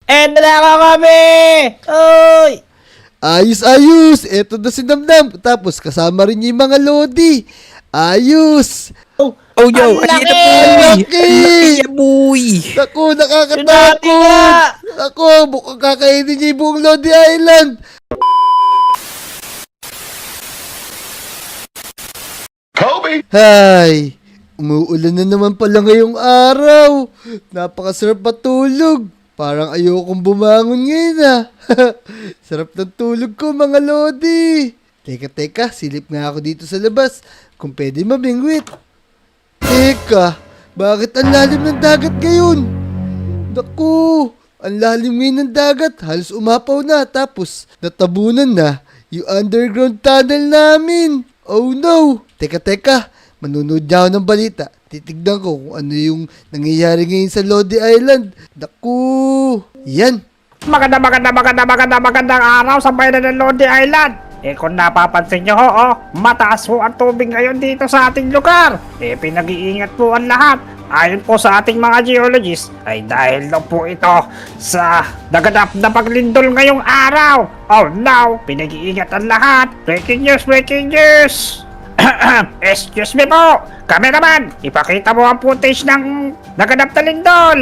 Eto na ako kami! Uy! Ayos! Eto na si Damdam. Tapos kasama rin niya yung mga Lodi. Ayos! Oh, Oh, yo, ang ayun laki! na boy! Laki! Ang laki yan, boy! Naku, Sinati nakakatakot! nga! Naku, mukhang kakainin niya yung buong Lodi Island. Hay! Umuulan na naman pala ngayong araw. Napakasarap matulog. Parang ayokong bumangon ngayon ah. Sarap ng tulog ko mga Lodi. Teka, silip nga ako dito sa labas. Kung pwede mabingwit. Teka, bakit ang lalim ng dagat ngayon? Naku, ang lalim ngayon ng dagat. Halos umapaw na. Tapos natabunan na yung underground tunnel namin. Oh no! Teka. Manunood niya ako ng balita. Titignan ko kung ano yung nangyayari ngayon sa Lodi Island. Naku! Yan! Magandang araw sa bayan ng Lodi Island. Kung napapansin nyo mataas po ang tubig ngayon dito sa ating lugar. Pinag-iingat po ang lahat. Ayon po sa ating mga geologists, ay dahil daw po ito sa naganap na paglindol ngayong araw. Oh no! Pinag-iingat ang lahat. Breaking news! Excuse me po! Cameraman! Ipakita mo ang footage ng naganap na lindol!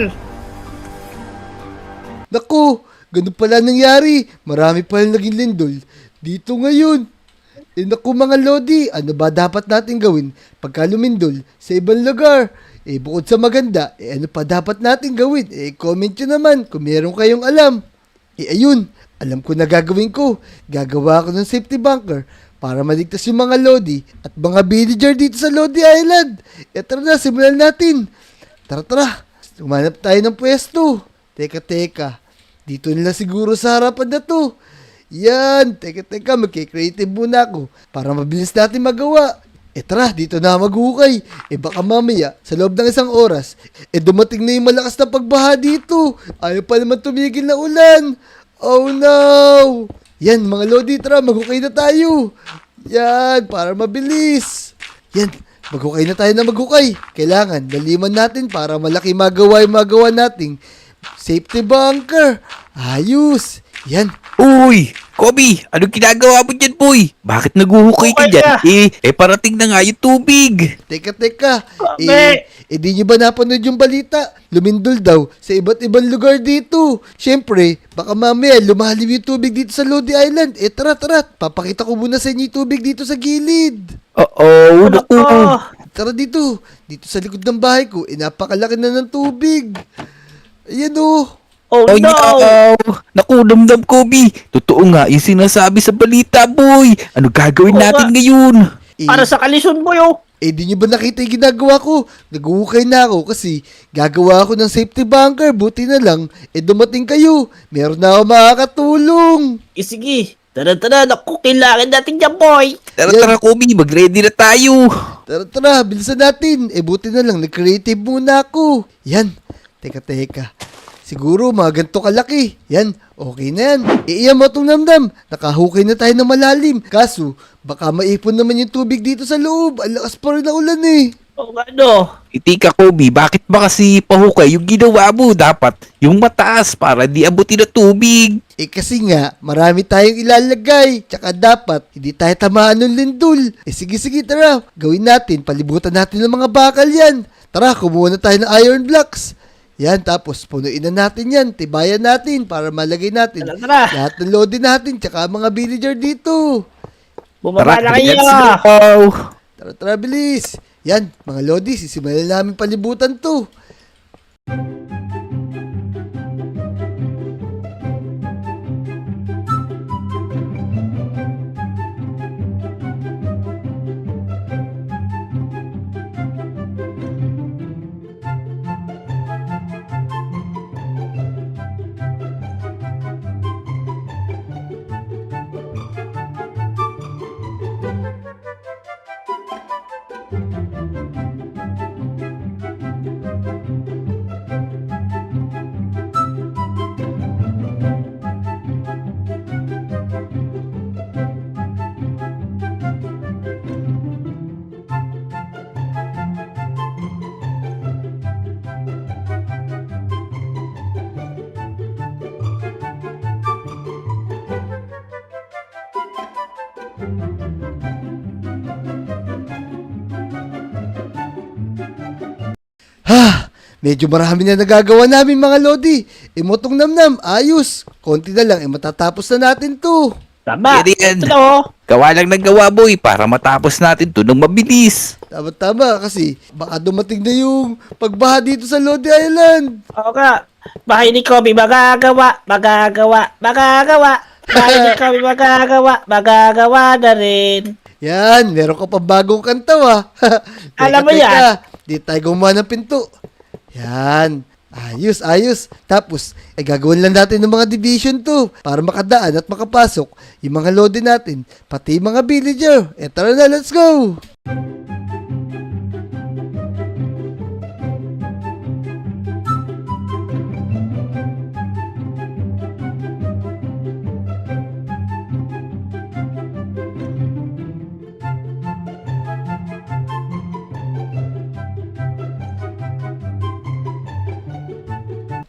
Naku! Ganun pala nangyari. Marami pala naging lindol dito ngayon. Naku mga Lodi, ano ba dapat natin gawin pagka lumindol sa ibang lugar? Bukod sa maganda, ano pa dapat natin gawin? Comment nyo naman kung meron kayong alam. Ayun, alam ko na gagawin ko. Gagawa ko ng safety bunker para maligtas yung mga Lodi at mga villager dito sa Lodi Island. Tara na, simulan natin. Tara. Umanap tayo ng pwesto. Teka. Dito nila siguro sa harapan na to. Yan, teka, magkikreative muna ako para mabilis natin magawa. Tara, dito na maghukay. Baka mamaya, sa loob ng isang oras, dumating na yung malakas na pagbaha dito. Ayaw pa naman tumigil na ulan. Oh no! Yan, mga Lodi, tara, maghukay na tayo. Yan, para mabilis. Yan, maghukay na tayo na maghukay. Kailangan, daliman natin para malaki magawa yung magawa nating safety bunker. Ayos. Yan. Uy! Kobe! Anong ginagawa mo dyan, boy? Bakit naguhukay ka Hukay dyan? ka. Parating na nga yung tubig! Teka. Kami. Di nyo ba napanood yung balita? Lumindol daw sa iba't ibang lugar dito. Siyempre, baka mamaya lumalim yung tubig dito sa Lodi Island. Tara. Papakita ko muna sa inyo yung tubig dito sa gilid. Oo, naku! Tara dito. Dito sa likod ng bahay ko, napakalaki na ng tubig. Ayan o. Oh Oh, no! Naku, damdam, Kobe! Totoo nga yung sinasabi sa balita, boy! Ano gagawin Oo natin nga. ngayon? Para sa kalisod mo yo! Di nyo ba nakita yung ginagawa ko? Naguhukay na ako kasi gagawa ako ng safety bunker. Buti na lang, dumating kayo. Meron na ako makakatulong. Sige, tara, naku, kailangan natin yan, boy! Tara, Kobe! Mag-ready na tayo! Tara, bilisan natin. Buti na lang, nag-creative muna ako. Yan. Teka. Siguro mga ganito kalaki. Yan, okay na yan. Iyan mo itong Damdam. Nakahukay na tayo ng malalim. Kaso, baka maipon naman yung tubig dito sa loob. Ang lakas pa rin na ulan eh. Oh, ano? Tika, Kobe, bakit ba kasi pahukay yung ginawa mo? Dapat yung mataas para di abutin na tubig. Kasi nga, marami tayong ilalagay. Tsaka dapat, hindi tayo tamaan ng lindol. Sige, tara. Gawin natin, palibutan natin ng mga bakal yan. Tara, kumuha na tayo ng iron blocks. Yan, tapos punuin na natin yan. Tibayan natin para malagay natin Tara. lahat ng loading natin. Tsaka mga villager dito. Bumaba na kayo! let's go! Tara, bilis. Yan, mga lodi, sisimulan namin palibutan to. Medyo marami na nagagawa namin mga Lodi. Motong Namnam, ayos. Konti na lang, matatapos na natin to. Tama. Pwede yan. Ito na oh. Gawa lang ng gawa, boy, para matapos natin to ng mabilis. Tama kasi baka dumating na yung pagbaha dito sa Lodi Island. Oo nga. Bahay ni Kobe magagawa. Bahay ni Kobe magagawa na rin. Yan, meron ka pa bagong kanta Alam mo yan. Di tayo gumawa ng pinto. Yan. Ayos. Tapos, gagawin lang natin ng mga division to para makadaan at makapasok yung mga Lodi natin, pati yung mga villager. Tara na, let's go!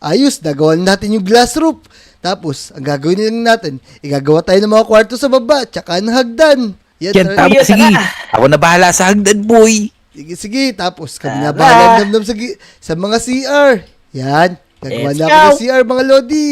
Ayos, nagawa na natin yung glass roof. Tapos, ang gagawin lang natin, igagawa tayo ng mga kwarto sa baba, tsaka ng hagdan. Yan, tara. tama, Ayos, sige. tara. Ako na bahala sa hagdan, boy. Sige. Tapos, kami na Tara. bahala namnam sa mga CR. Yan, gagawa Let's na ako ng go. CR, mga Lodi.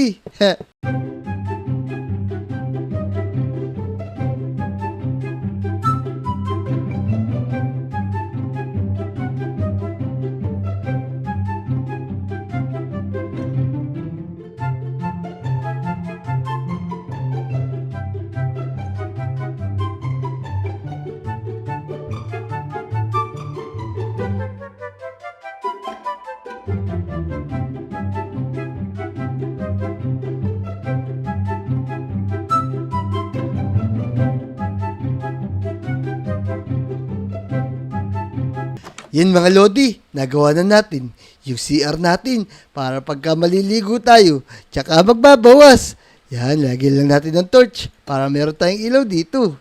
Yan mga Lodi, nagawa na natin yung CR natin para pagka maliligo tayo, tsaka magbabawas. Yan, lagyan lang natin ng torch para meron tayong ilaw dito.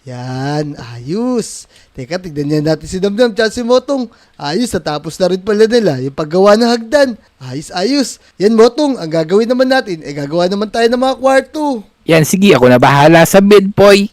Yan, ayos. Teka, tignan niya natin si Damdam tsaka si Motong. Ayos, natapos na rin pala nila yung paggawa ng hagdan. Ayos. Yan Motong, ang gagawin naman natin, gagawa naman tayo ng mga kwarto. Yan, sige, ako na bahala sa bed, boy.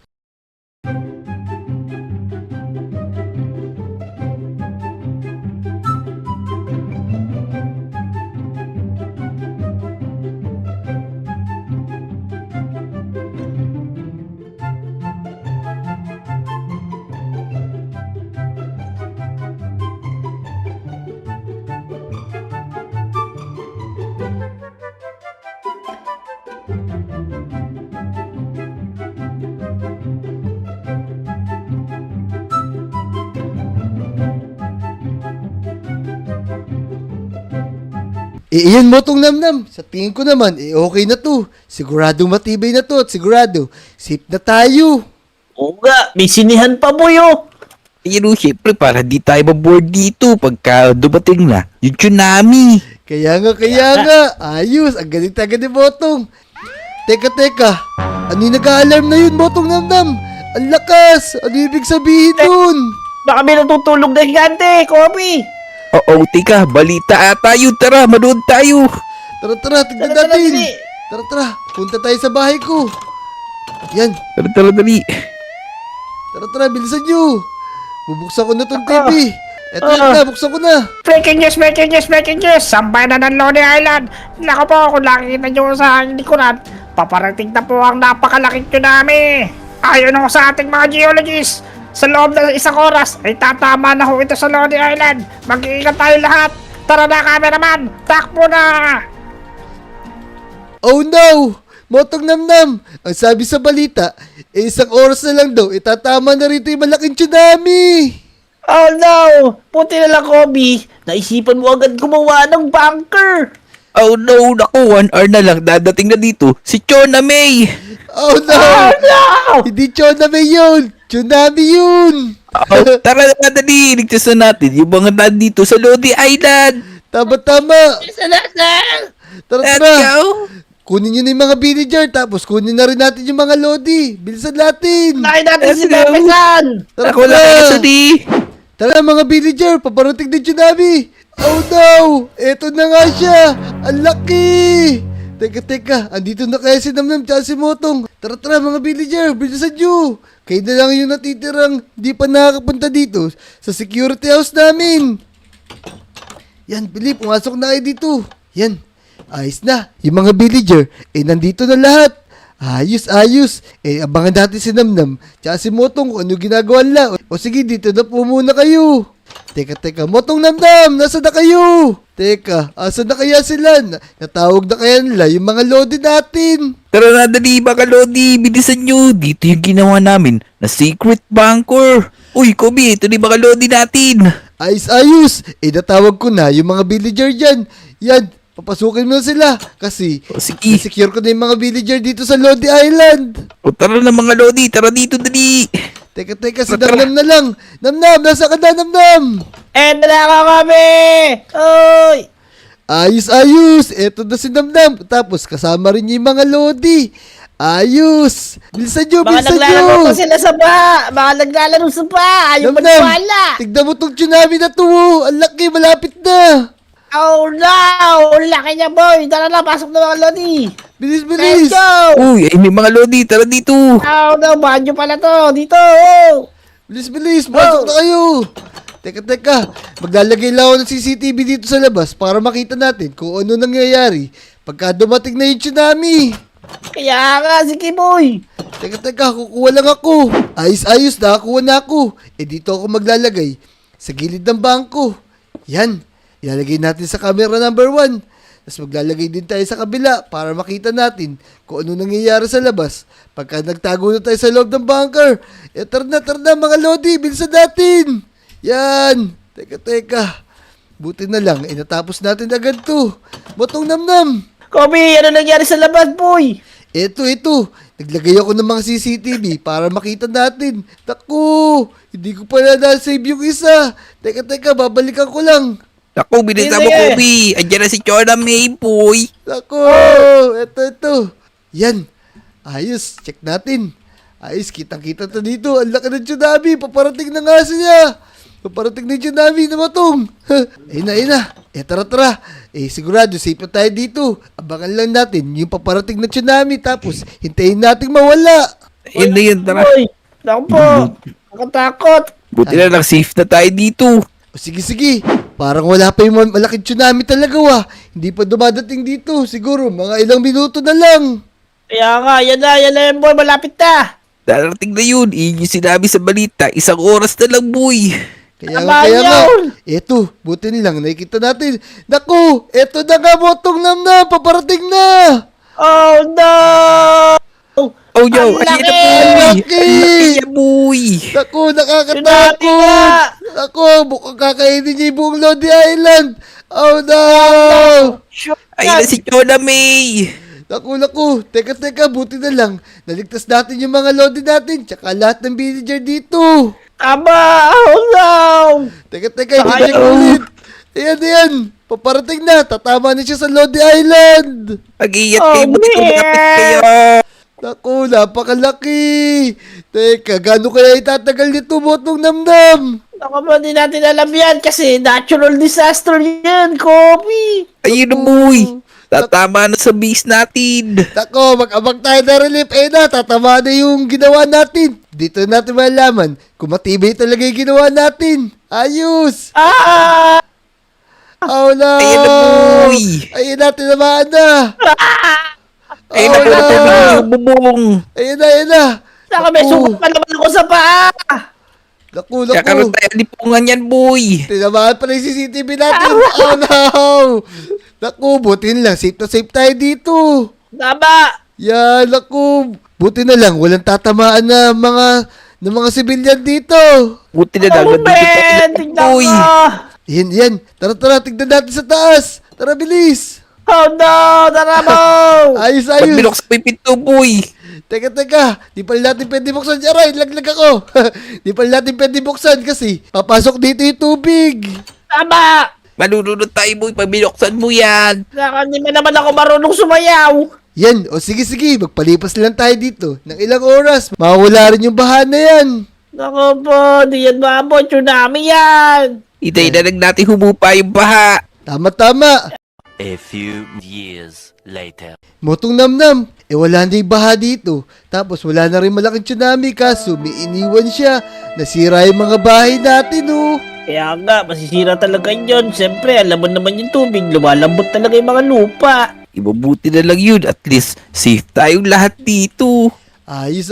Iyan Motong Namnam, sa tingin ko naman, okay na to. Siguradong matibay na to at sigurado, safe na tayo. Oo nga. May sinihan pa boy oh. Ayun, syempre, para di tayo maboard dito pagka dumating na yung tsunami. Kaya nga. Ayos, ang galing taga ni Motong. Teka. Ano yung nag-alarm na yun, Motong Namnam? Ang lakas! Ano ibig sabihin dun? Baka may natutulog na higante, Kobe. Oo, tika, balita ata yun. Tara, manood tayo. Tara, tignan Tara, natin. dali. Tara, punta tayo sa bahay ko. Yan, Tara, dali. tara, bilisan nyo. Bubuksan ko na tong TV. Eto na, buksan ko na. Breaking news! Sambay na ng Lonely Island! Naku po, kung nakikita nyo sa aking likuran, paparating na po ang napakalaking tsunami! Ayon ako sa ating mga geologists, sa loob ng isang oras ay tatama na ho ito sa Lonely Island! Mag-iingat tayo lahat! Tara na, cameraman! Takbo na! Oh no! Motong Namnam, ang sabi sa balita, isang oras na lang daw, itatama na rito yung malaking tsunami. Oh no! Puti na lang, Kobe. Naisipan mo agad gumawa ng bunker. Oh no, naku, 1 hour na lang. Dadating na dito si Chona May. Oh no! Oh no! Hindi tsunami yun! Tsunami yun! Oh, tara na, dali. Ligtas na natin yung mga nandito sa Lodi Island. Tama! Tara! Let's go. Kunin nyo na yung mga villager, tapos kunin na rin natin yung mga Lodi. Bilisan natin! Nakin natin Let's si go. Pepesan. Tara, Ako lang kaso di. Tara mga villager, paparating din tsunami! Oh no! Eto na nga siya! Ang laki! Teka, andito na kaya si Namnam tsaka si Motong. Tara mga villager, bilisan nyo! Kayo na lang yung natitirang di pa nakakapunta dito sa security house namin. Yan, Philip, pumasok na kayo dito. Yan, ayos na. Yung mga villager, nandito na lahat. Ayos, ayos. Abangan natin si Namnam, tsaka si Motong kung ano ginagawa nila. O sige, dito na po muna kayo. Teka, Motong, Namnam, nasa na kayo? Teka, asa na kaya sila? Natawag na kaya nila yung mga lodi natin. Tara na, dali mga lodi, bilisan nyo. Dito yung ginawa namin na secret bunker. Uy, Kobe, ito na yung mga lodi natin. Ayos. Natawag ko na yung mga villager dyan. Yan, papasukin mo na sila. Kasi, O, sige. secure ko na yung mga villager dito sa Lodi Island. O, tara na mga lodi, tara dito, dali. Teka, si Namnam na lang. Namnam, nasa ka na, Namnam? Dala ko kami! Uy! Ayos. Eto na si Namnam. Tapos, kasama rin niya yung mga Lodi. Ayos. Bilisan nyo. Baka naglalaro pa sila sa ba! Baka naglalaro sa ba! Ayaw maniwala! tignan mo tong tsunami na to. Ang laki, malapit na. Oh no! Ang laki niya, boy! Tara na, pasok na mga lodi! Bilis. Let's go! Uy, ay may mga lodi, tara dito. Oh no, banyo pala to! Dito! Oh. Bilis. Pasok na kayo. Teka. Maglalagay lang ako ng CCTV dito sa labas para makita natin kung ano nangyayari pagka dumating na yung tsunami. Kaya nga, sige boy! Teka, kukuha lang ako. Ayos, nakakuha na ako. Dito ako maglalagay sa gilid ng bangko. Yan, ilalagay natin sa camera number 1. Tapos maglalagay din tayo sa kabila para makita natin kung ano nangyayari sa labas pagka nagtago na tayo sa loob ng bunker. Tara na mga lodi, bilisan natin. Yan, teka. Buti na lang, natapos natin agad to. Motong Namnam. Kobe, ano nangyari sa labas, boy? Ito. Naglagay ako ng mga CCTV para makita natin. Naku, hindi ko pala na-save yung isa. Teka, babalikan ko lang. Ako, bilisan mo, Kobe. Andiyan na si Chona May, boy. Naku, ito. Yan, ayos, check natin. Ayos, kitang-kita to dito. Ang laki ng tsunami, paparating na nga siya. Paparating na yung tsunami na Motong. Ayun na. Tara. Sigurado, safe na tayo dito. Abangan lang natin yung paparating na tsunami. Tapos, hintayin nating mawala. Ayun na yun, tara. Boy! Naku po! Nakatakot! Buti na lang, safe na tayo dito. O sige. Parang wala pa yung malaking tsunami talaga Hindi pa dumadating dito. Siguro, mga ilang minuto na lang. Kaya nga, yan na yan, boy! Malapit na! Darating na yun. Iyon yung sinabi sa balita. 1 oras na lang, boy. Kaya Tama nga. yun! Eto, buti nilang nakikita natin. Naku, eto na nga, Motong Namnam, paparating na! Oh no! Oh, yo. Ang Ayun na, laki! boy. Ang laki! Ang laki niya, boy. Naku, Tsunami nakakatakot! nga! Naku, mukhang kakainin niya yung buong Lodi Island! Oh no! Ayun na si Chona May. Naku, teka, buti na lang. Naligtas natin yung mga Lodi natin, tsaka lahat ng villager dito. Tama! Oh no! Teka, i-check ulit. Ayan. Paparating na. Tatama na siya sa Lodi Island. Mag-iingat Oh, kayo, buti kumapit man. kayo. Naku, napakalaki. Teka, gano'n kaya itatagal nito, Motong Namnam? Naku ba, di natin alam yan kasi natural disaster yan, Kobe! Ayun na, boy. Tatama na sa base natin. Naku, mag-abang tayo na relief. Tatama na yung ginawa natin. Dito natin malalaman kung matibay talaga yung ginawa natin. Ayos. Ah! Oh no. Ayun na, boy. Ayun na, tinamaan na. Ayun na, Oh, no. tubig yung bubong. Ayun na. Saka may sugat pa naman ako sa paa! Naku. Kakaroon tayo lipungan yan, boy. Tinamaan pa na yung CCTV natin. Oh no. Naku, buti na lang. Safe na safe tayo dito. Tama! Yan, naku. Buti na lang. Walang tatamaan na mga sibilyan dito. Buti na lang. Oh, nandito man! tayo, Tignan boy. ko! Yan. Tara, tignan natin sa taas. Tara, bilis. Oh no! Tara mo! Ayos. Pag binuksan mo yung pinto, boy. Teka. Di pala natin pwede buksan. Aray, laglag ako. Di pala natin pwede buksan kasi papasok dito yung tubig. Tama! Malulunod tayo, boy. Pag binuksan mo yan. Saka hindi naman ako marunong sumayaw! Yan, o sige, magpalipas lang tayo dito. Ng ilang oras, mawala rin yung baha na yan. Naku po, di yan maabot. Tsunami yan! Itay na lang natin humupa yung baha. Tama. A few years later. Motong Namnam, wala na yung baha dito. Tapos wala na rin malaking tsunami kaso may iniwan siya. Nasira yung mga bahay natin, oh. Kaya nga, masisira talaga yun. Siyempre, alam mo naman yung tubig, lumalambot talaga yung mga lupa. Ibabuti na lang yun. At least, safe tayong lahat dito. Ayos.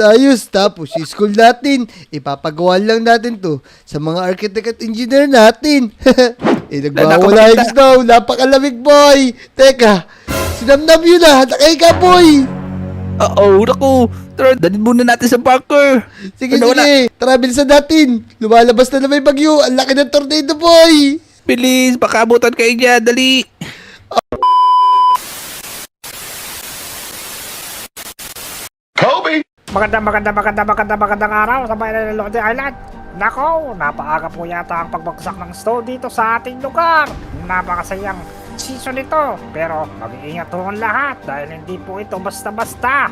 Tapos, yung school natin, ipapagawa lang natin to sa mga architect at engineer natin. Nagwawala yung snow. Napakalamig, boy. Teka, sinamnam yun nakahiga, boy. Naku. Tara, dalhin muna natin sa bunker. Sige, Wala. Tara, bilisan natin. Lumalabas na may bagyo. Ang laki ng tornado, boy. Bilis, baka abutan kayo niya. Dali. Magandang araw sa bayan ng Lodi Island. Nako, napaaga po yata ang pagbagsak ng snow dito sa ating lugar. Napakasayang season ito. Pero mag-iingat po ang lahat dahil hindi po ito basta-basta.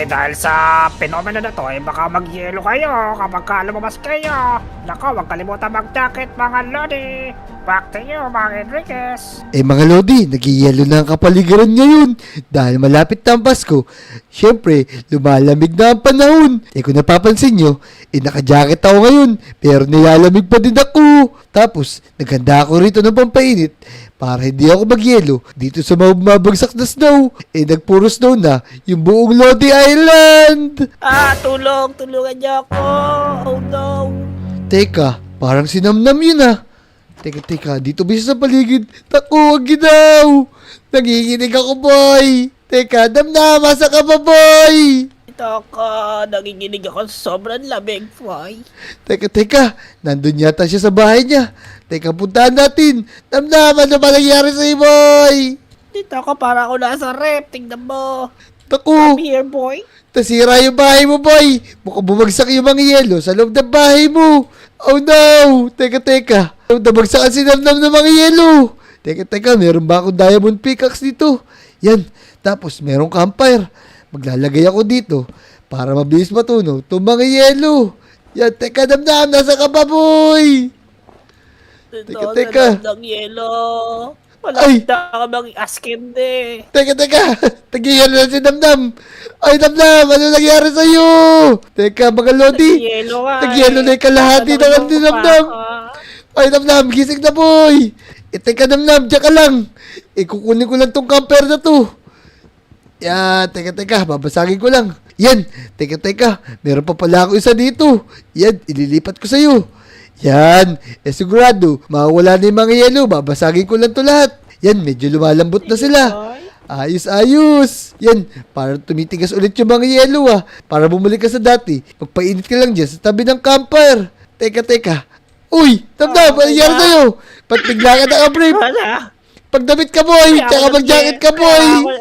Dahil sa fenomeno na to, baka mag-yelo kayo kapag lumabas kayo. Nako, huwag kalimutan mag-jacket mga Lodi. Back to you, mga Enriquez. Mga Lodi, nag-yelo na ang kapaligiran ngayon dahil malapit na ang Pasko. Siyempre, lumalamig na ang panahon. Kung napapansin nyo, naka-jacket ako ngayon pero nilalamig pa din ako. Tapos, naghanda ako rito ng pampainit para hindi ako magyelo dito sa mabagsak na snow. Nagpuro snow na yung buong Lodi Island. Tulungan niyo ako. Oh no. Teka, parang sinamnam yun Teka, dito ba siya sa paligid? Naku, wag ginaw! Nanginginig ako, boy! Teka, damnamasa ka ba, boy? Ito ako, nanginginig ako sa sobrang lamig, boy. Teka, nandun yata siya sa bahay niya. Teka, puntahan natin. Damnaman na ba nangyari sa'yo, boy? Dito ako, para ako nasa rep. Tingnan mo. Naku, Come here, boy. nasira yung bahay mo, boy. Mukhang bumagsak yung mga yelo sa loob ng bahay mo. Oh no! Teka. Nabagsak ang sinamnam ng mga yelo. Teka, meron ba akong diamond pickaxe dito? Yan. Tapos, merong campfire. Maglalagay ako dito para mabilis matunaw itong mga yelo. Yan, teka, damdam. Nasa ka ba, boy? Dito, Teka. ng yelo. Ay. Wala ka maging askinde. Teka. Tag-yelo na si Damdam. Ay, Damdam, ano nangyari sa'yo? Teka, mga Lodi. Yelo nga. Tag-yelo na yung kalahati ng ang Damdam. Ay, Damdam, gising na, boy. Teka, Damdam, diyan ka lang. Kukunin ko lang tong camper na to. Yan, teka, babasagin ko lang. Yan, teka, meron pa pala ako isa dito. Yan, ililipat ko sa'yo. Yan, sigurado, mawawala na yung mga yelo, babasagin ko lang to lahat. Yan, medyo lumalambot na sila. Ayos. Yan, para tumitigas ulit yung mga yelo Para bumalik ka sa dati, magpainit ka lang dyan sa tabi ng campfire. Teka. Uy, Damdam, ano nangyari sa'yo? Ba't bigla ka naka-brief? Pagdamit ka, boy, tsaka mag-jacket ka, boy.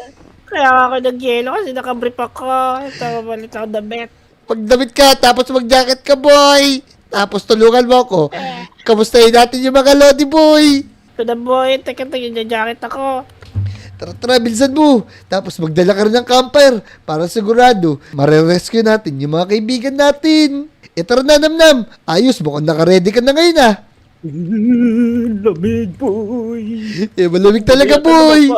Kaya ako nag-yelo kasi nakabrief ako. Ito, malit ako damit. Pagdamit ka, tapos mag-jacket ka, boy. Tapos tulungan mo ako. Kamustahin natin yung mga Lodi, boy. Ito na, boy. Teka, jacket ako. Tara, bilisan mo. Tapos magdala ka rin ng campfire para sigurado mare-rescue natin yung mga kaibigan natin. Tara na, Namnam. Ayos, mukhang naka-ready ka na ngayon, Lamig, boy. Malamig talaga, boy.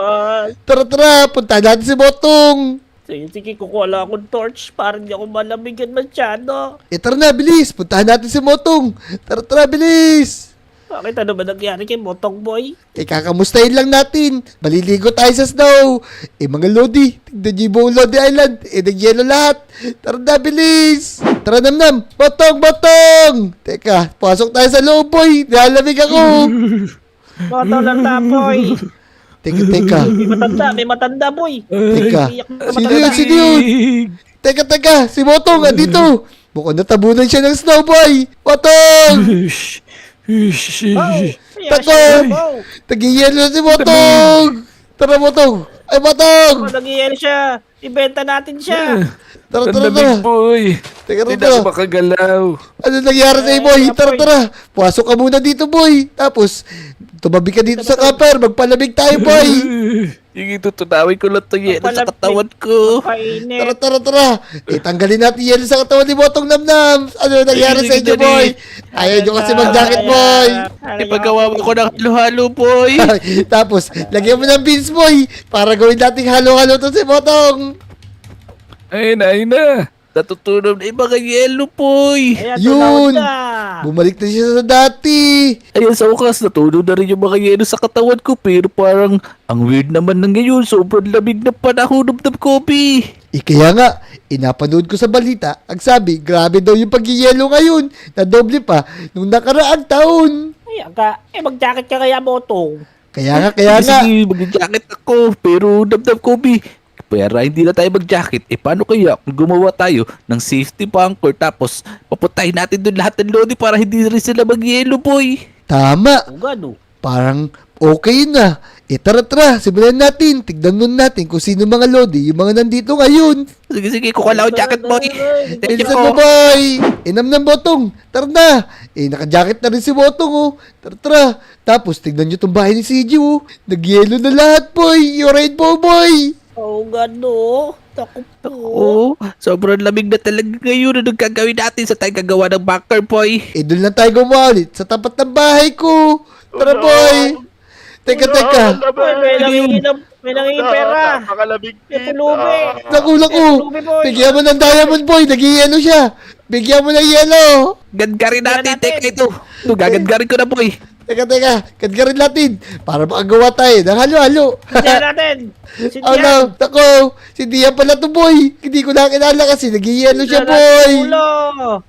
Tara, punta natin si Botong. Sige, kukuha lang akong torch para hindi ako malamigan masyado. Tara na, bilis. Puntahan natin si Motong. Tara, bilis. Bakit ano ba nangyari kay Motong, boy? Kakamustahin lang natin. Maliligo tayo sa snow. Mga Lodi, tignan niyo yung buong Lodi Island. Nagyelo lahat. Tara na, bilis. Tara, Namnam. Botong. Teka, pasok tayo sa loob, boy. Nalamig ako. Motong lang na, boy. Teka. May matanda, boy. Teka. Iyak na Sino matanda. yun? Teka. Si Botong, andito. Mukhang natabunan siya ng snow, boy. Botong. Takbo! Tag-yelo na si Botong. Tara, Botong. Ay, Botong. Nag-yelo siya. Ibenta natin siya. Tara. boy. Teka. Hindi na ako makagalaw. Ano nangyari sa'yo, boy? Tara. Pasok ka muna dito, boy. Tapos, tumabi ka dito sa camper. Magpalamig tayo, boy. Yung tutunawin ko lang itong yelo sa katawan ko. Painit. Tara. Tanggalin natin yelo sa katawan ni Botong Namnam. Ano nangyari sa inyo, boy? Ayaw nyo kasi mag-jacket, boy. Ipagawa mo ko ng halo-halo, boy. Tapos, lagyan mo ng beans, boy. Para gawin nating halo-halo to si Botong. Ayun na. Natutunaw na yung mga yelo, boy. Ayan, Yun! tunaw na. Bumalik na siya sa dati. Ayan, sa wakas, natunaw na rin yung mga yelo sa katawan ko. Pero parang, ang weird naman na ngayon. Sobrang lamig na panahon ng Kobe. Kaya nga, inapanood ko sa balita, ang sabi, grabe daw yung pagyiyelo ngayon, na doble pa nung nakaraang taon. Ayan ka. Mag-jacket ka kaya, Botong. Kaya nga. Sige, mag-jacket ako. Pero, Kobe, pero hindi na tayo mag-jacket. Paano kaya kung gumawa tayo ng safety bunker tapos papuntahin natin doon lahat ng lodi para hindi rin sila mag-yelo, boy. Tama, O gano. parang okay na. Tara, simulan natin. Tignan nun natin kung sino mga lodi, yung mga nandito ngayon. Sige, kukala ko jacket, boy. Thank you Bilisan po. mo, boy! Inam ng Botong! Tara na! Naka-jacket na rin si Botong, oh! Tara! Tapos, tignan nyo itong bahay ni CG, oh! Nag-yellow na lahat, boy! You're right po, boy! O gano. Tako po. Oo, sobrang lamig na talaga ngayon. Anong gagawin natin sa tayo gagawa ng bunker, boy? Doon lang tayo gumawa ulit sa tapat ng bahay ko! Tara, boy! Teka! May nangingin pera. Napakalamig May pulubi. Nakulang ko! Pulubi, boy. Bigyan mo ng diamond, boy! Nag-yellow siya! Bigyan mo ng yellow! Gadgarin natin. natin. Teka ito. Gadgarin ko na, boy. Teka! Kadgarin natin! Para makagawa tayo ng halo-halo! Sindihan natin. Oh no! Tako! Si Dia pala to, boy! Hindi ko na kilala kasi nag-yellow siya, boy! Ulo.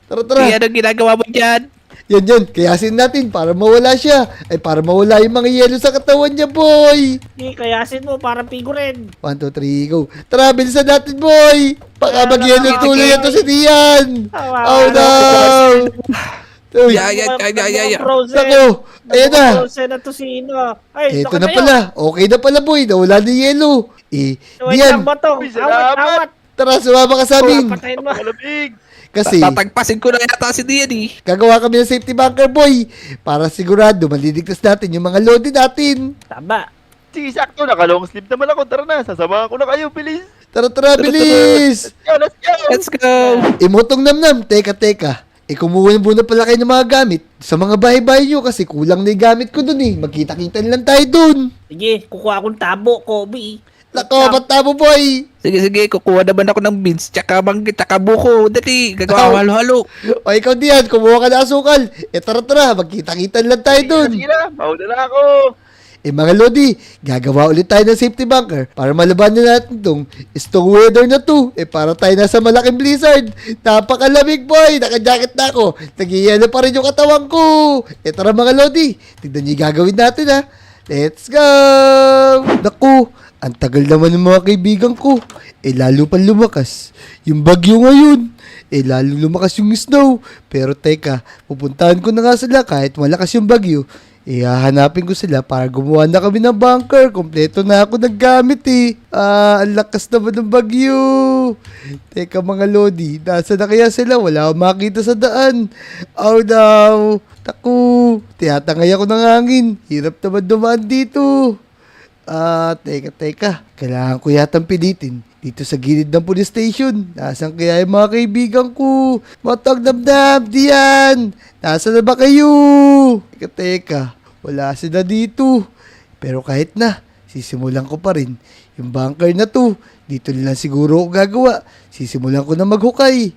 Tara! Kaya anong ginagawa mo dyan? Yan, kayasin natin para mawala siya. Ay, para mawala yung mga yelo sa katawan niya, boy. Kayasin mo para pigurin. 1, 2, 3, go. Tara, bilisan natin, boy. Baka mag-yelo tuloy ito si Dian. Oh, no. Uy, Yan. Nako, ayan na. Frozen na to sino. Ay, Ito na pala. Okay na pala, boy. Nawala na yung yelo. Dian, Botong. Uy, salamat. Awat. tara, sumama ka sa amin. Patayin mo. Napakalamig. Kasi, Tatagpasin ko na yata si Dian, eh. gagawa kami ng safety bunker, boy. Para sigurado, maliligtas natin yung mga lodi natin. Tama. Sige, sakto. Naka-long sleeve naman ako. Tara na. Sasamahan ko na kayo. Bilis. Tara, bilis. Let's go. Let's go. Imotong namnam, teka. Kumuha muna pala kayo ng mga gamit sa mga bahay-bahay nyo kasi kulang na yung gamit ko dun eh. Magkita-kita lang tayo dun. Sige, kukuha akong tabo, Kobe. Nako, ba't tabo, boy? Sige, kukuha naman ako ng beans, tsaka mangga, tsaka buko. Dali, gagawa ko halo-halo. O ikaw diyan, kumuha ka ng asukal. Tara, magkita-kita lang tayo dun. Sige na. Mauna na ako. Mga lodi, gagawa ulit tayo ng safety bunker para malabanan natin tong strong weather na to. Para tayo nasa malaking blizzard. Napakalamig, boy. Naka-jacket na ako. Nag-ielo pa rin yung katawan ko. Tara mga lodi, tignan niyo yung gagawin natin ha. Let's go! Naku, ang tagal naman ng mga kaibigan ko. Lalo pa lumakas yung bagyo ngayon. Lalo lumakas yung snow. Pero teka, pupuntahan ko na nga sila kahit malakas yung bagyo. Hahanapin ko sila para gumawa na kami ng bunker. Kompleto na ako naggamit eh. Ang lakas naman ng bagyo. Teka mga lodi, nasa na kaya sila? Wala akong makita sa daan. Oh no. Taku, tiyatangay ako ng hangin. Hirap naman dumaan dito. Teka. Kailangan ko yatang pilitin dito sa gilid ng police station. Nasaan kaya yung mga kaibigan ko? Matag damdam, diyan! Nasaan na ba kayo? Teka. Wala sila dito. Pero kahit na, sisimulan ko pa rin. Yung bunker na to, dito lang siguro ako gagawa. Sisimulan ko na maghukay.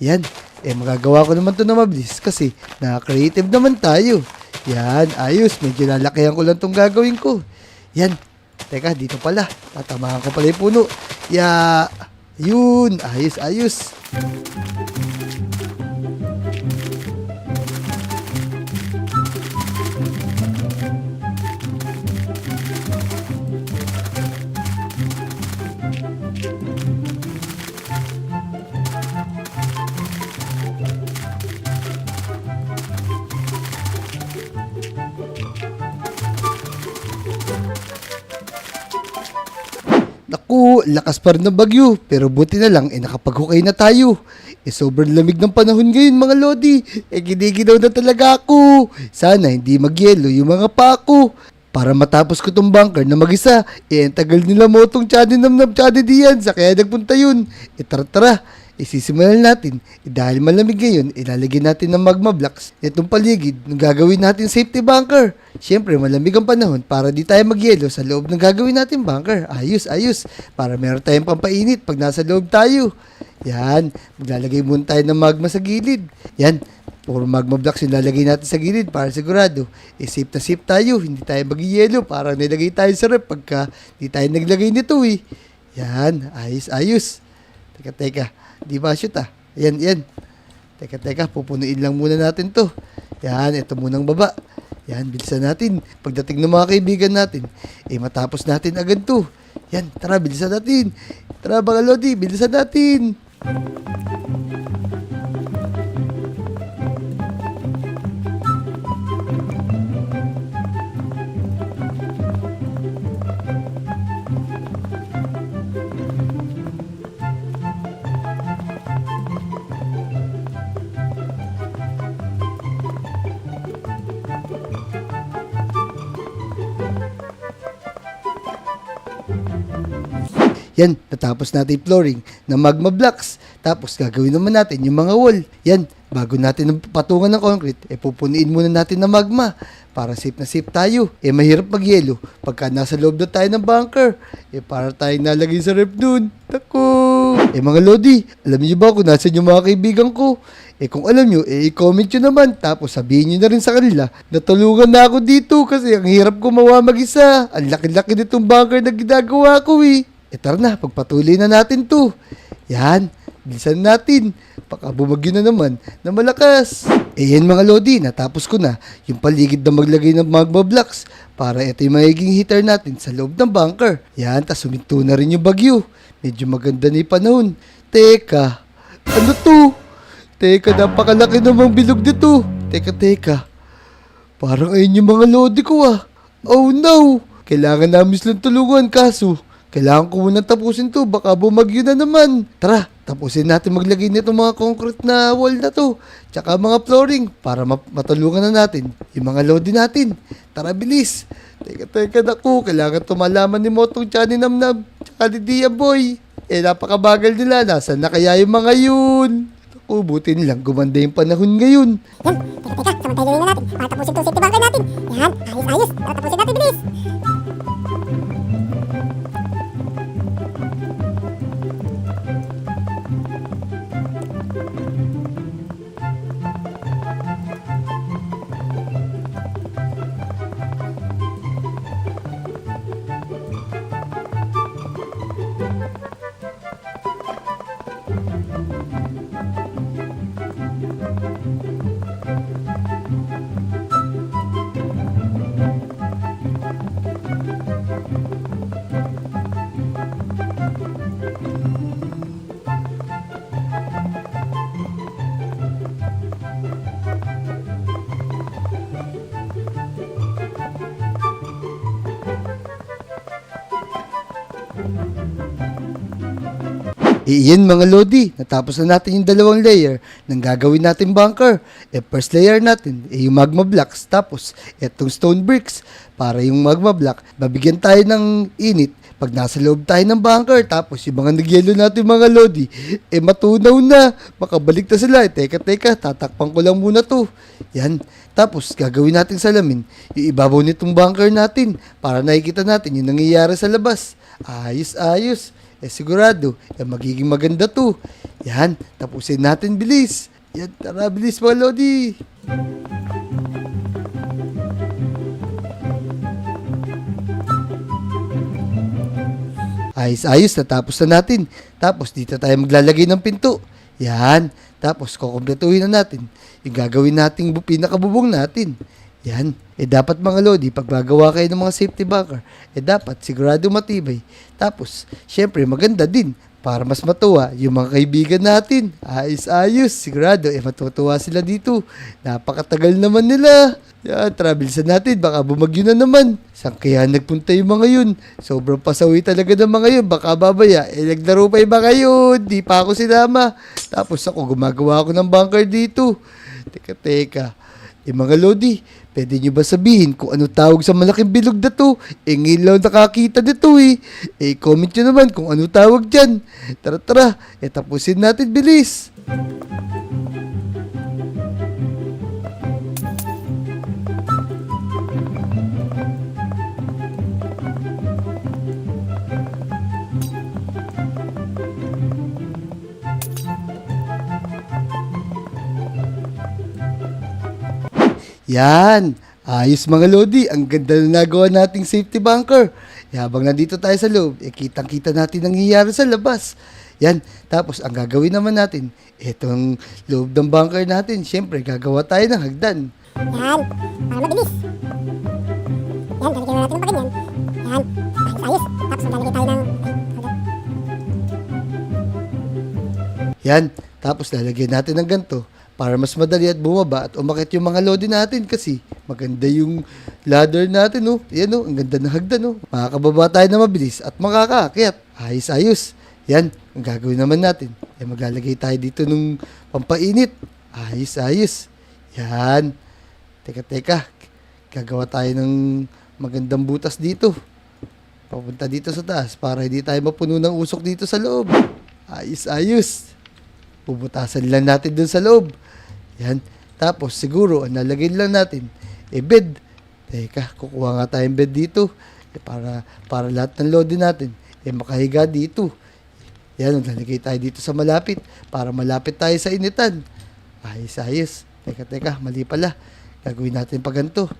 Yan. Magagawa ko naman to na mabilis kasi na-creative naman tayo. Yan, ayos. Medyo lalakihan ko lang tong gagawin ko. Yan. Teka, dito pala. Tatamahan ko pala yung puno. Yun. Ayos. Naku, lakas pa rin ng bagyo. Pero buti na lang, nakapaghukay na tayo. Sobrang lamig ng panahon ngayon, mga lodi. Ginigidaw na talaga ako. Sana hindi magyelo yung mga pako. Para matapos ko tong bunker na mag-isa. Ang tagal nila motong Chadi Namnam Chadi Diyan. Sa kaya nagpunta yun. Tara. Isisimulan natin, dahil malamig ngayon, ilalagay natin ng magma blocks itong paligid ng gagawin natin safety bunker. Siyempre, malamig ang panahon para di tayo magyelo sa loob ng gagawin natin bunker. Ayos, ayos. Para meron tayong pampainit pag nasa loob tayo. Yan, maglalagay muna tayo ng magma sa gilid. Yan, puro magma blocks yung lalagay natin sa gilid para sigurado. Safe na safe tayo, hindi tayo magyelo para nilagay tayo sa rep pagka di tayo naglagay nito eh. Yan, ayos, ayos. Teka. Di ba shoot ah? Yan. Teka, pupunuin lang muna natin to. Yan, ito munang baba. Yan, bilisan natin. Pagdating ng mga kaibigan natin, matapos natin agad to. Yan, tara, bilisan natin. Tara, mga Lodi, bilisan natin. Yan, natapos natin flooring ng magma blocks. Tapos gagawin naman natin yung mga wall. Yan, bago natin patungan ng concrete, pupuniin muna natin ng magma para safe na safe tayo. Mahirap mag-yelo pagka nasa loob na tayo ng bunker. Para tayong nalagay sa ref dun. Tako! Mga Lodi, alam niyo ba kung nasan yung mga kaibigan ko? Kung alam nyo, i-comment nyo naman. Tapos sabihin nyo na rin sa kanila na tulungan na ako dito kasi ang hirap gumawa mag-isa. Ang laki-laki nitong bunker na ginagawa ko eh. Tara na, pagpatuloy na natin to. Yan, bilisan natin. Baka bumagyo na naman na malakas. Yan mga Lodi, natapos ko na yung paligid na maglagay ng magma blocks para ito yung magiging heater natin sa loob ng bunker. Yan, tas suminto na rin yung bagyo. Medyo maganda na yung panahon. Teka, ano to? Teka, napakalaki namang bilog dito. Teka. Parang ayun yung mga Lodi ko ah. Oh no! Kailangan namin silang tulungan kaso kailangan ko muna tapusin to, baka bumagyo na naman. Tara, tapusin natin maglagay nito mga concrete na wall na to. Tsaka mga flooring para matulungan na natin yung mga Lodi natin. Tara, bilis. Teka, naku, kailangan tumalaman ni Motong Chani Namnam. Tsaka ni Dia Boy. Napakabagal nila. Nasaan na kaya yung mga yun? Naku, buti nilang gumanda yung panahon ngayon. Yan, teka, samantay gawin na natin para tapusin to safety bunker natin. Yan, ayos, tara tapusin natin, bilis. Iyan mga Lodi, natapos na natin yung dalawang layer ng gagawin natin bunker. First layer natin, yung magma blocks. Tapos, etong stone bricks. Para yung magma block, mabigyan tayo ng init pag nasa loob tayo ng bunker. Tapos, yung mga nagyelo natin mga Lodi, matunaw na. Makabalik na sila. Teka, tatakpan ko lang muna to. Yan. Tapos, gagawin natin salamin yung ibabaw nitong bunker natin para nakikita natin yung nangyayari sa labas. Ayos. Sigurado, magiging maganda to. Yan, tapusin natin bilis. Yan, tara, bilis mga Lodi. Ayos, natapos na natin. Tapos, dito tayo maglalagay ng pinto. Yan, tapos, kukumpletuhin na natin yung gagawin nating pinakabubong natin. Yan. Dapat mga Lodi, pag gagawa kayo ng mga safety bunker, dapat sigurado matibay. Tapos, syempre, maganda din para mas matuwa yung mga kaibigan natin. Ayos. Sigurado, matutuwa sila dito. Napakatagal naman nila. Yan, travelsan natin. Baka bumagyo na naman. Saan kaya nagpunta yung mga yun? Sobrang pasawi talaga ng mga yun. Baka babaya, naglaro pa yung mga yun. Di pa ako sinama. Tapos ako, gumagawa ako ng bunker dito. Teka. Mga Lodi, Pwede nyo ba sabihin kung ano tawag sa malaking bilog na to? Ngayon lang nakakita nito eh. Comment nyo naman kung ano tawag dyan. Tara, tapusin natin, bilis. Yan. Ayos mga Lodi. Ang ganda na nagawa nating safety bunker. Habang nandito tayo sa loob, kitang-kita natin ang nangyayari sa labas. Yan. Tapos, ang gagawin naman natin, itong loob ng bunker natin, syempre, gagawa tayo ng hagdan. Yan, para mabilis. Yan, lalagyan na natin ng paganyan. Yan, ayos. Tapos maglalagay tayo ng... Yan. Tapos, lalagyan natin ng ganito para mas madali at bumaba at umakit yung mga Lodi natin kasi maganda yung ladder natin, no? Yan, no? Ang ganda ng hagdan, no? Makakababa tayo na mabilis at makakaakyat. Ayos. Yan, ang gagawin naman natin. Maglalagay tayo dito ng pampainit. Ayos. Yan. Teka. Gagawa tayo ng magandang butas dito. Papunta dito sa taas para hindi tayo mapuno ng usok dito sa loob. Ayos. Bubutasan lang natin dun sa loob. Yan. Tapos siguro, ang nalagay lang natin, bed. Teka, kukuha nga tayong bed dito. Para lahat ng Lodi natin, makahiga dito. Yan, lalagay tayo dito sa malapit para malapit tayo sa initan. Ayos. Teka, mali pala. Gagawin natin pa ganito.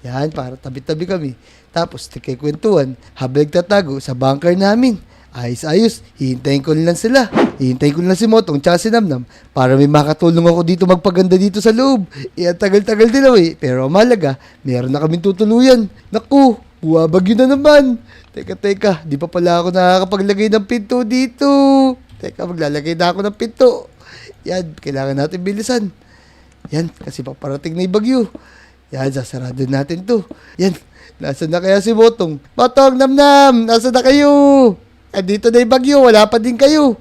Yan, para tabi-tabi kami. Tapos, kwentuhan, habang nagtatago sa bunker namin. Ayos. Hihintayin ko lang sila. Hihintayin ko lang si Motong tsaka si Namnam para may makatulong ako dito magpaganda dito sa loob. Ang tagal-tagal din ako eh. Pero malaga, meron na kaming tutuluyan. Naku, buwabagyo na naman. Teka, di pa pala ako nakakapaglagay ng pinto dito. Teka, maglalagay na ako ng pinto. Yan, kailangan natin bilisan. Yan, kasi paparating na yung bagyo. Yan, sasarado natin to. Yan, nasa na kaya si Motong? Motong, Namnam, nasa na kayo? Dito na yung bagyo, wala pa din kayo.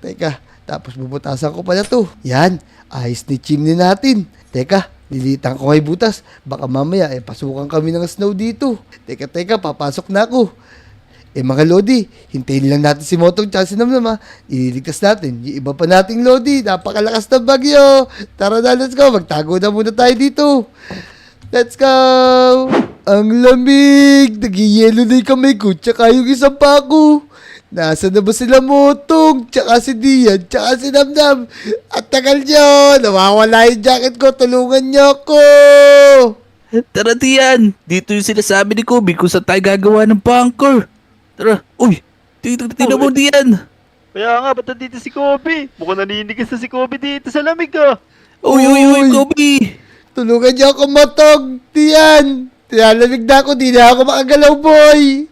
Teka. Tapos bubutasan ko pala to. Yan, ayos ni chimney natin. Teka, nilitan ko ngay butas. Baka mamaya, pasukan kami ng snow dito. Teka, papasok na ako. Mga Lodi, hintayin lang natin si Motong tsaka si Namnam, ha. Ililigtas natin. Yung iba pa nating Lodi, napakalakas ng bagyo. Tara na, let's go. Magtago na muna tayo dito. Let's go! Ang lamig! Nag-yelo na yung kamay ko, tsaka yung isang pa ako. Nasaan na ba sila Motong, tsaka si Dian, tsaka si Namnam? At tagal nyo! Nawawala yung jacket ko, tulungan nyo ako! Tara Dian, dito yung sinasabi ni Kobe kung saan tayo gagawa ng bunker. Tara, uy, tingnan mo Dian. Kaya nga, ba't nandito si Kobe? Mukhang naninigas na si Kobe dito sa lamig ah. Uy, Kobe. Tulungan niyo ako, Motong! Dian! Tinalamig na ako, di na ako makagalaw, boy!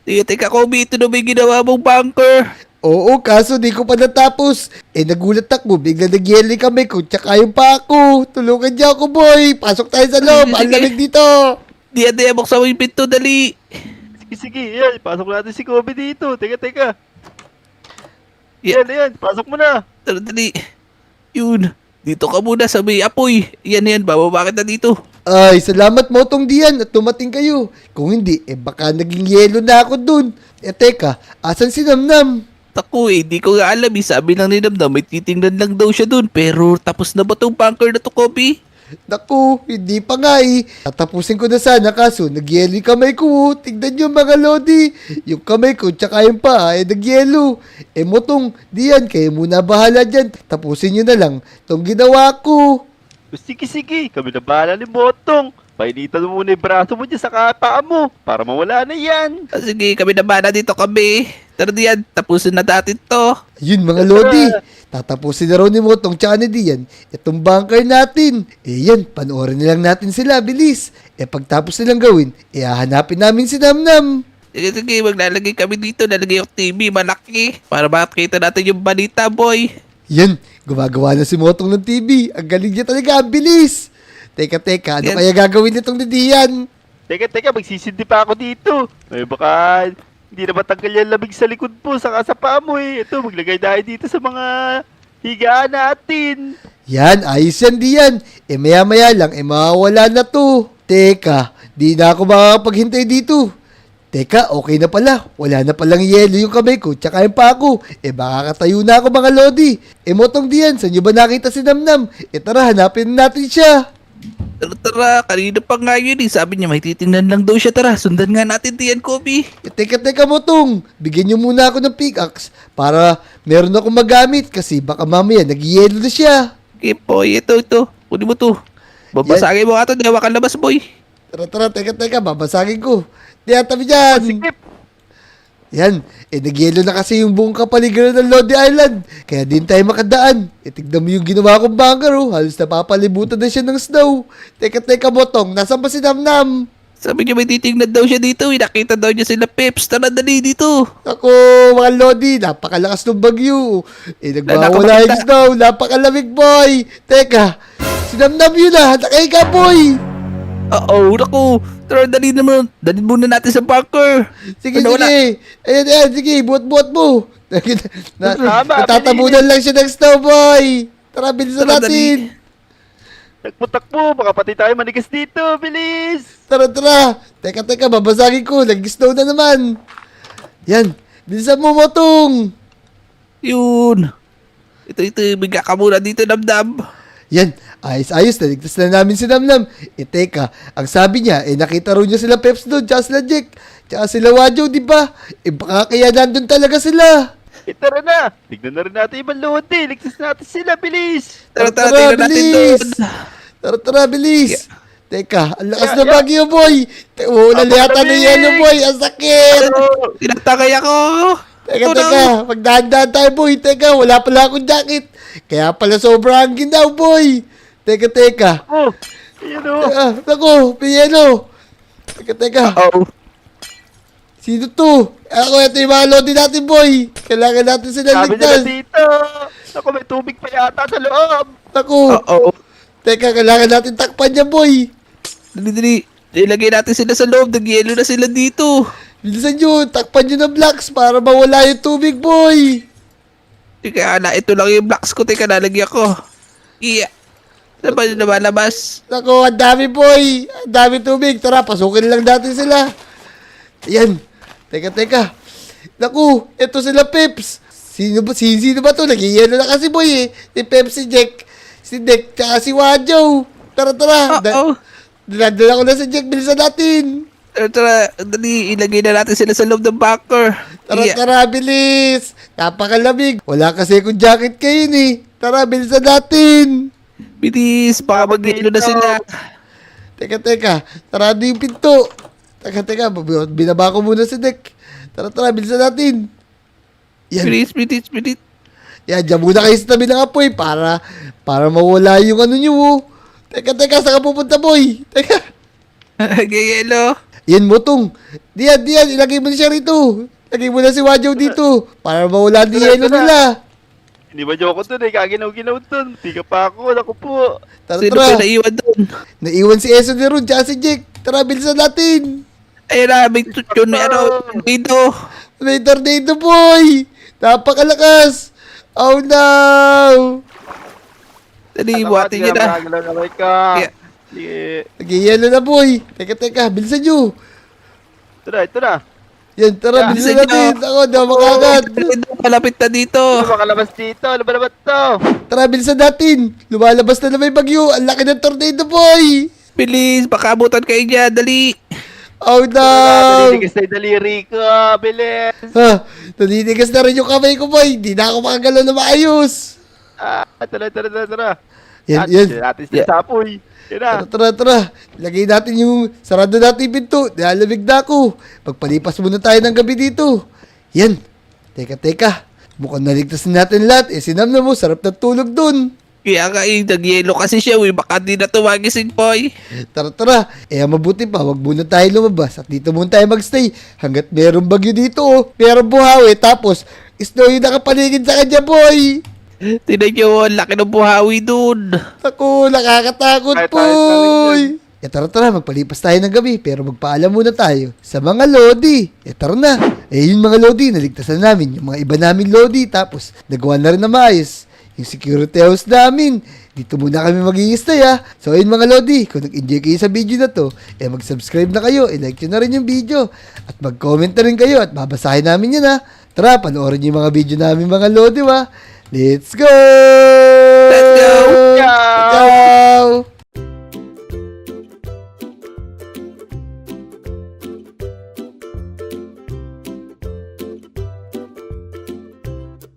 Teka Kobe, ito na may ginawa mong bunker. Oo, kaso di ko pa natapos. Nagulat ako, bigla nag-yelo yung kamay ko, tsaka yung pa ako. Tulungan niyo ako, boy! Pasok tayo sa loob, ang lamig dito! Dian, buksan mo yung pinto, dali. Sige, yan, pasok natin si Kobe dito. Teka. Yeah. Yan, pasok mo na. Tara, dali. Yun, dito ka muna sa may apoy. Yan, bababa kita dito. Ay, salamat Motong Dian at tumating kayo. Kung hindi, baka naging yelo na ako dun. Teka, asan si Namnam? Taku di ko nga alam. Sabi lang ni Namnam, may titingnan lang daw siya dun. Pero tapos na ba tong bunker na to, Kobe? Naku, hindi pa nga eh. Tatapusin ko na sana kaso nagyelo yung kamay ko. Tignan nyo mga Lodi. Yung kamay ko tsaka yung paa nagyelo. Motong Dian, kayo muna bahala dyan. Tapusin nyo na lang itong ginawa ko. Sige, kami na bahala ni Motong. Painitan mo muna yung braso mo dyan sa kapaa mo para mawala na yan. Sige, kami na bala dito kami. Tara Dian, tapusin na natin to. Ayun mga Lodi. Tatapusin na raw ni Motong tsaka ni Dian itong bunker natin. Yan, panoorin na lang natin sila, bilis. Pagtapos nilang gawin, hahanapin namin si Namnam. Sige, maglalagay kami dito. Lalagay yung TV, malaki. Para makakita natin yung balita, boy. Yan, gumagawa na si Motong ng TV. Ang galing niya talaga, ang bilis. Teka, ano kaya gagawin nitong ni Dian? Teka, magsisindi pa ako dito. Baka hindi na matanggal yung lamig sa likod po, saka sa paa mo eh. Ito, maglagay tayo dito sa mga higaan natin. Yan, ayos yan Dian. Maya-maya lang, mawawala na to. Teka, di na ako makakapaghintay dito. Teka, okay na pala. Wala na palang yelo yung kamay ko, tsaka yung paa ko. Makakatayo na ako mga lodi. Motong diyan, saan nyo ba nakita si Namnam? Tara, hanapin natin siya. Tara, kanina pa nga yun eh. Sabi niya may titingnan lang daw siya. Tara, sundan nga natin diyan, Kobe. Teka, Motong. Bigyan nyo muna ako ng pickaxe para meron akong magamit kasi baka mamaya nag-yelo na siya. Okay, boy, ito. Kunin mo to. Babasagin mo nga ito, dewa ka labas, boy. Tara, teka, babasagin ko. Diyan, tabi dyan. Sikip. Yan, nagyelo na kasi yung buong kapaligiran ng Lodi Island. Kaya din tayo makadaan. Tignan mo yung ginawa kong bunker, oh. Halos napapalibutan na siya ng snow. Teka, Motong, nasaan ba si Namnam? Sabi niya may titingnan daw siya dito. Nakita daw niya sila Peps. Tara, dali dito. Ako, mga Lodi, napakalakas ng bagyo. Nagwawala yung snow, napakalamig, boy. Teka, si Namnam yun ah, nakay ka, boy. Oo, naku. Tara, dali naman. Dali muna natin sa bunker. Sige. Ano, wala? Ayan, sige, buot-buot mo. Tama, Natatabunan lang siya ng snow, boy. Tara, bilisan Tara, natin. Takbo, baka pati tayo manigas dito. Bilis! Tara. Teka, babasagin ko. Nag-snow na naman. Yan, bilisan mo, Motong. Yun. Ito. Bigyan ka muna dito, Namnam. Yan, ayos, naligtas na namin si Namnam. Teka, ang sabi niya, nakita rin niya sila Peps doon, tsaka sila Jack, tsaka sila Wajo, di ba? Baka kaya nandun talaga sila. Tara na! Tignan na rin natin ibang lodi. Ligtas natin sila. Bilis! Tara, tingnan natin doon. Tara, bilis. Teka, ang lakas na bagyo, boy. Wala yata na yelo, boy. Ang sakit. Tinatangay ako. Teka, magdahan-dahan tayo, boy. Teka, wala pala akong jacket. Kaya pala sobrang ginaw, boy. Teka. Oh! Ayan o! Naku, piyelo. Teka. Oo. Sino to? Ito yung mga lodi natin, boy. Kailangan natin sila Sabi nila ligtas. dito! Ako, may tubig pa yata sa loob! Naku. Oo. Teka, kailangan natin takpan niya, boy. Dali. Ilagay natin sila sa loob. Nag-yelo na sila dito. Bilisan nyo, takpan nyo ng blocks para mawala yung tubig, boy. Teka, ito lang yung blocks ko. Teka, nalagyan ko. Iya. Saan ba yung lumalabas? Naku, ang dami, boy. Ang dami tubig. Tara, pasukin lang natin sila. Ayan. Teka. Naku, ito sila Peps. Sino ba to? Nag-yelo na kasi, boy, eh. Si Peps, si Jack, si Dick, tsaka si Wajo. Tara. Oo. Dinadala ko na si Jack. Bilisan natin. Tara, dali. Ilagay na natin sila sa loob ng bunker. Iya. Tara, bilis. Napakalamig. Wala kasi akong jacket kayo, eh. Tara, bilisan natin. Bilis. Baka mag-yelo na sila. Teka. Sarado yung pinto. Teka. Binaba ko muna si Dick. Tara, bilisan natin. Yan. Bilis. Yan, dyan muna kayo sa tabi ng apoy para mawala yung ano nyo, oh. Teka, saan ka pupunta, boy? Teka. Gayelo. Yan, Motong. Diyan, ilagay mo na siya rito. Ilagay mo na si Wajo dito para mawala ang yelo nila. Hindi ba joke dun eh? Kaginaw-ginaw dun. Tika pa ako. Naku po. Sino pa Tara. naiwan doon? Naiwan si Eso ni Ron, tsaka si Jack. Tara, bilisan natin. Ayun na, may tutyon na dito. May tornado, boy. Napakalakas. Oh, no. Dali, buhatin niya na. Nagagalaw ka. Yeah. Sige. Nag-yelo na, boy. Teka, bilisan nyo. Ito na. Yan, tara, Yeah, bilisan bilisan natin. nyo. Ako, daw makagat. Malapit na dito. Ano makalabas dito? Ano ba naman to? Tara, bilisan natin. Lumalabas na may bagyo. Ang laki ng tornado, boy. Bilis, baka abutan kayo dyan. Dali. Oh, no. Naliligas na yung daliri ko. Bilis. Ha, naninigas na rin yung kamay ko, boy. Di na ako makagalaw na maayos. Tara. Yan. Natin sa sapoy. Yan na. Tara. Lagay natin yung, sarado natin yung pinto. Nilalamig na ako. Pagpalipas muna tayo ng gabi dito. Yan. Teka. Mukhang naligtas na natin lahat. Sinam na mo, sarap na tulog dun. Kaya nga nag-yelo kasi siya. Baka di na tumagising, boy. Tara. Mabuti pa, wag muna tayo lumabas. At dito muna tayo magstay. Hanggat merong bagyo dito, oh. Merong buhawi. Tapos, snow yung nakapaligid sa kanya, boy. Tignan nyo, ang laki ng buhawi dun. Ako, nakakatakot, Kahit boy. Tara, magpalipas tayo ng gabi. Pero magpaalam muna tayo sa mga lodi. Tara na. Yung mga lodi, naligtasan namin. Yung mga iba namin lodi. Tapos, nagawa na rin na maayos yung security house namin. Dito muna kami mag-i-stay ha. So ayun mga Lodi, kung nag-enjoy kayo sa video na to, mag-subscribe na kayo, i-like nyo na rin yung video, at mag-comment na rin kayo at babasahin namin yun ha. Tara, panoorin nyo yung mga video namin mga Lodi ha. Let's go! Let's go! Yeah!